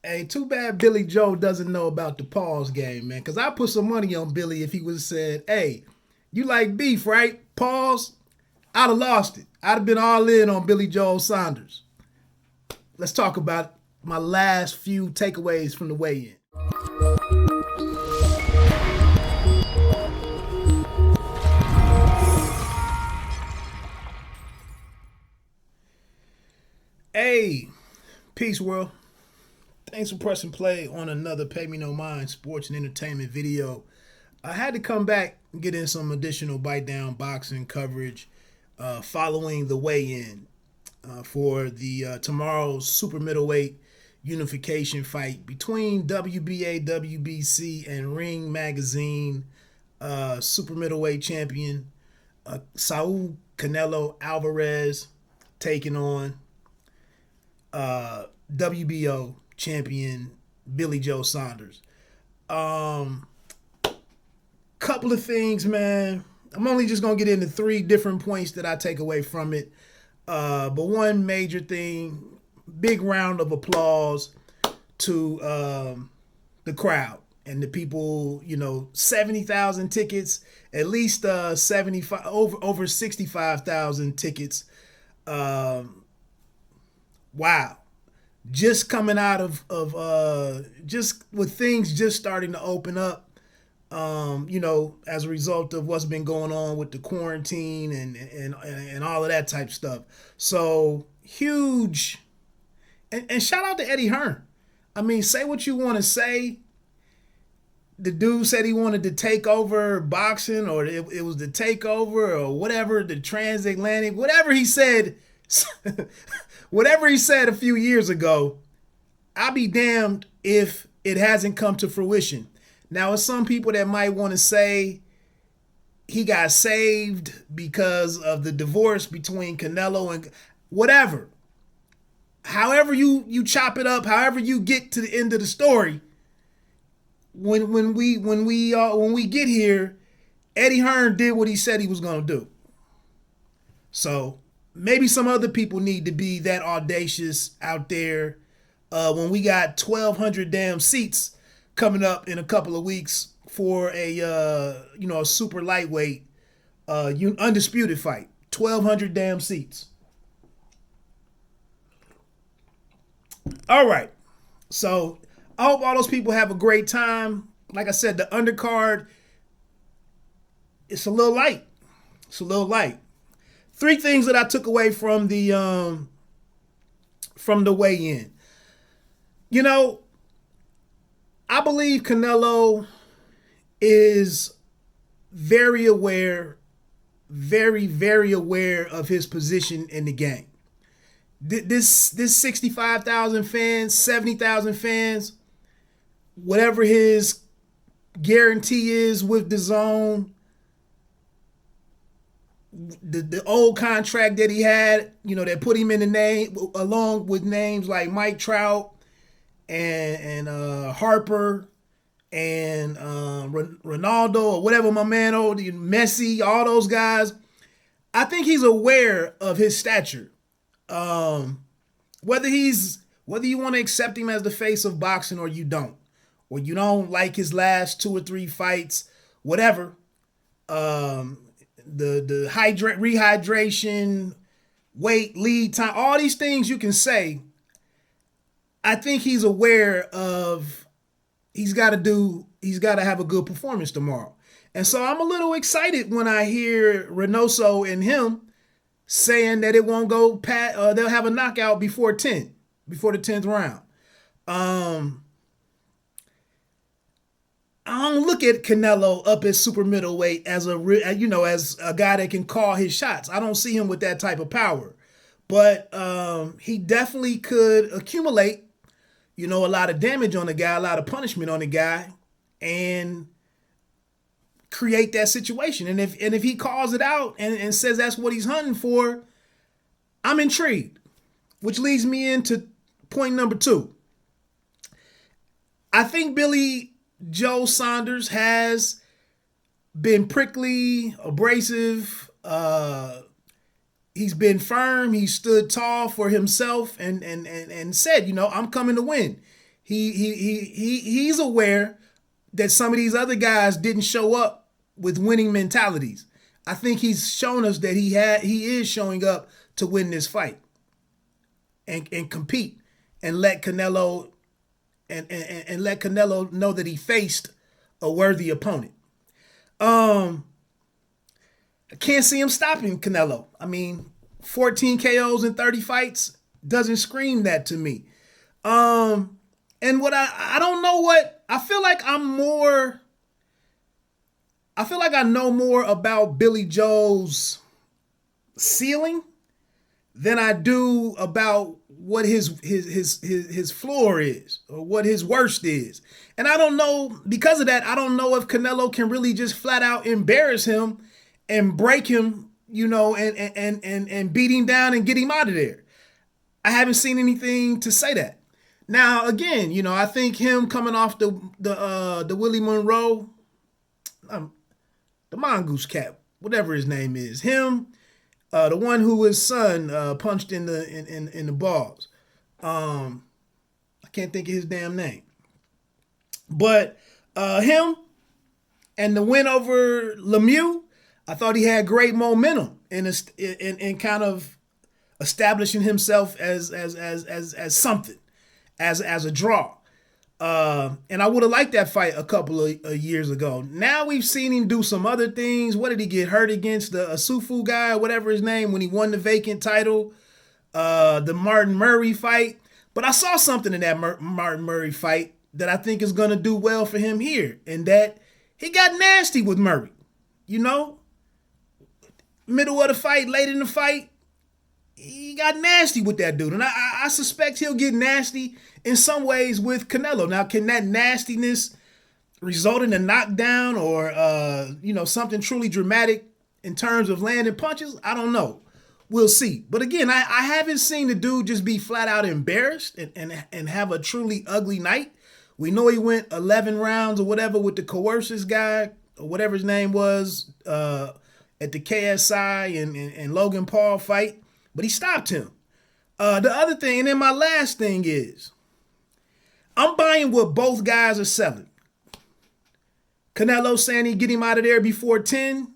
Hey, too bad Billy Joe doesn't know about the pause game, man. Because I put some money on Billy if he would have said, hey, you like beef, right? Pause. I'd have lost it. I'd have been all in on Billy Joe Saunders. Let's talk about my last few takeaways from the weigh-in. Hey, peace world. Thanks for pressing play on another Pay Me No Mind sports and entertainment video. I had to come back and get in some additional bite down boxing coverage following the weigh-in for the tomorrow's super middleweight unification fight between WBA, WBC, and Ring Magazine super middleweight champion Saul Canelo Alvarez taking on WBO champion Billy Joe Saunders. Couple of things, man. I'm only just gonna get into 3 different points that I take away from it. But one major thing, big round of applause to the crowd and the people. 70,000 tickets, at least 75 over 65,000 tickets. Wow. Just coming out of just with things just starting to open up, as a result of what's been going on with the quarantine and all of that type stuff. So huge, and shout out to Eddie Hearn. I mean, say what you want to say. The dude said he wanted to take over boxing, or it was the takeover, or whatever, the transatlantic, whatever he said. Whatever he said a few years ago, I'll be damned if it hasn't come to fruition. Now, there's some people that might want to say he got saved because of the divorce between Canelo and whatever. However you chop it up, however you get to the end of the story, when we get here, Eddie Hearn did what he said he was going to do. So maybe some other people need to be that audacious out there when we got 1,200 damn seats coming up in a couple of weeks for a super lightweight undisputed fight. 1,200 damn seats. All right. So I hope all those people have a great time. Like I said, the undercard, it's a little light. It's a little light. 3 things that I took away from the weigh-in. I believe Canelo is very aware, very, very aware of his position in the game. This 65,000 fans, 70,000 fans, whatever his guarantee is with DAZN, the old contract that he had, that put him in the name along with names like Mike Trout and Harper and Ronaldo or whatever my man Messi, all those guys. I think he's aware of his stature. Whether you want to accept him as the face of boxing or you don't like his last 2 or 3 fights, whatever. The rehydration, weight, lead time, all these things you can say. I think he's aware of he's got to have a good performance tomorrow. And so I'm a little excited when I hear Reynoso and him saying that it won't go past, they'll have a knockout before the 10th round. I don't look at Canelo up at super middleweight as as a guy that can call his shots. I don't see him with that type of power, but he definitely could accumulate, a lot of damage on the guy, a lot of punishment on the guy, and create that situation. And if he calls it out and says that's what he's hunting for, I'm intrigued, which leads me into point number 2. I think Billy Joe Saunders has been prickly, abrasive. He's been firm. He stood tall for himself and said, I'm coming to win. He's aware that some of these other guys didn't show up with winning mentalities. I think he's shown us that he is showing up to win this fight and compete and let Canelo and let Canelo know that he faced a worthy opponent. I can't see him stopping Canelo. I mean, 14 KOs in 30 fights doesn't scream that to me. And what I don't know what I feel like I know more about Billy Joe's ceiling than I do about what his floor is or what his worst is. And I don't know, because of that, I don't know if Canelo can really just flat out embarrass him and break him, and beat him down and get him out of there. I haven't seen anything to say that. Now, again, I think him coming off the Willie Monroe, the Mongoose Cat, whatever his name is, him, the one who his son punched in the balls. I can't think of his damn name. But him and the win over Lemieux, I thought he had great momentum in kind of establishing himself as something, as a draw. And I would have liked that fight a couple of years ago. Now we've seen him do some other things. What did he get hurt against? The Asufu guy, whatever his name, when he won the vacant title, the Martin Murray fight. But I saw something in that Martin Murray fight that I think is going to do well for him here, and that he got nasty with Murray. Middle of the fight, late in the fight, he got nasty with that dude. And I suspect he'll get nasty in some ways with Canelo. Now, can that nastiness result in a knockdown or, something truly dramatic in terms of landing punches? I don't know. We'll see. But again, I haven't seen the dude just be flat out embarrassed and have a truly ugly night. We know he went 11 rounds or whatever with the coercive guy or whatever his name was at the KSI and Logan Paul fight. But he stopped him. The other thing, and then my last thing is, I'm buying what both guys are selling. Canelo saying he'd get him out of there before 10.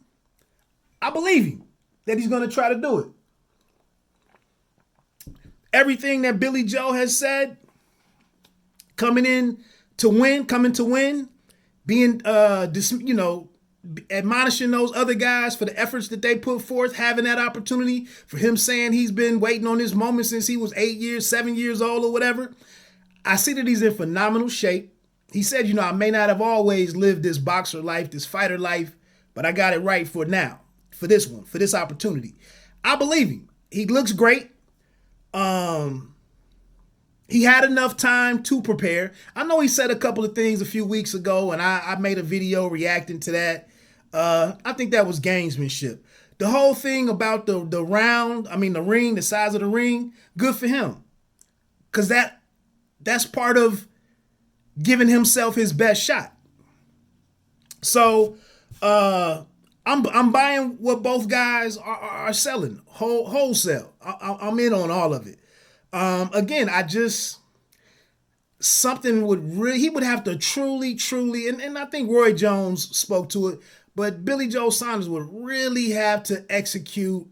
I believe him that he's going to try to do it. Everything that Billy Joe has said, coming to win, being, admonishing those other guys for the efforts that they put forth, having that opportunity, for him saying he's been waiting on this moment since he was 7 years old or whatever. I see that he's in phenomenal shape. He said, I may not have always lived this boxer life, this fighter life, but I got it right for now, for this one, for this opportunity. I believe him. He looks great. He had enough time to prepare. I know he said a couple of things a few weeks ago, and I made a video reacting to that. I think that was gamesmanship. The whole thing about the ring, the size of the ring, good for him. Because that's part of giving himself his best shot. So I'm buying what both guys are selling, wholesale. I'm in on all of it. Again, he would have to truly, and I think Roy Jones spoke to it, but Billy Joe Saunders would really have to execute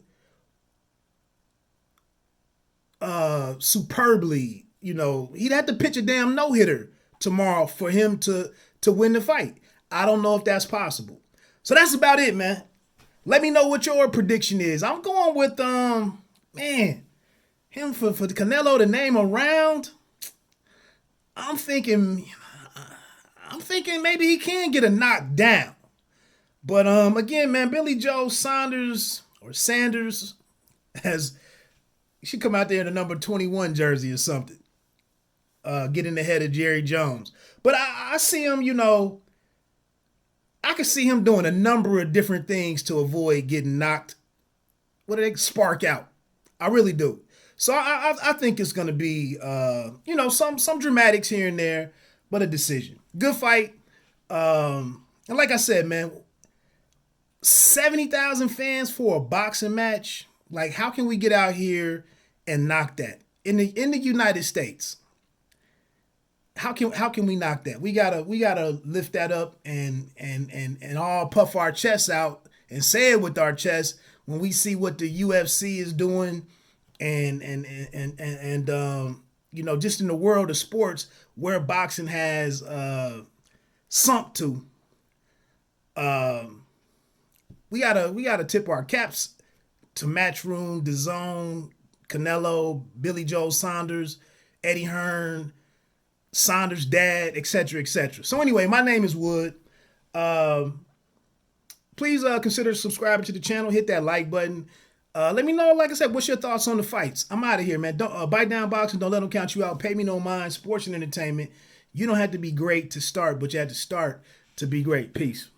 superbly. He'd have to pitch a damn no-hitter tomorrow for him to win the fight. I don't know if that's possible. So that's about it, man. Let me know what your prediction is. I'm going with him for the Canelo to name a round. I'm thinking maybe he can get a knockdown. But again, man, Billy Joe Saunders or Sanders he should come out there in a number 21 jersey or something. Get in the head of Jerry Jones. But I see him, I can see him doing a number of different things to avoid getting knocked. Spark out. I really do. So I think it's going to be, some dramatics here and there, but a decision. Good fight. And like I said, man, 70,000 fans for a boxing match. Like, how can we get out here and knock that in the United States? how can we knock that? We gotta lift that up and all puff our chests out and say it with our chest when we see what the UFC is doing and you know, just in the world of sports where boxing has sunk to. We gotta tip our caps to Matchroom, DAZN, Canelo, Billy Joe Saunders, Eddie Hearn, Saunders' dad, etc., etc. So anyway, my name is Wood. Please consider subscribing to the channel. Hit that like button. Let me know, like I said, what's your thoughts on the fights? I'm out of here, man. Don't bite down boxing. Don't let them count you out. Pay me no mind. Sports and entertainment. You don't have to be great to start, but you have to start to be great. Peace.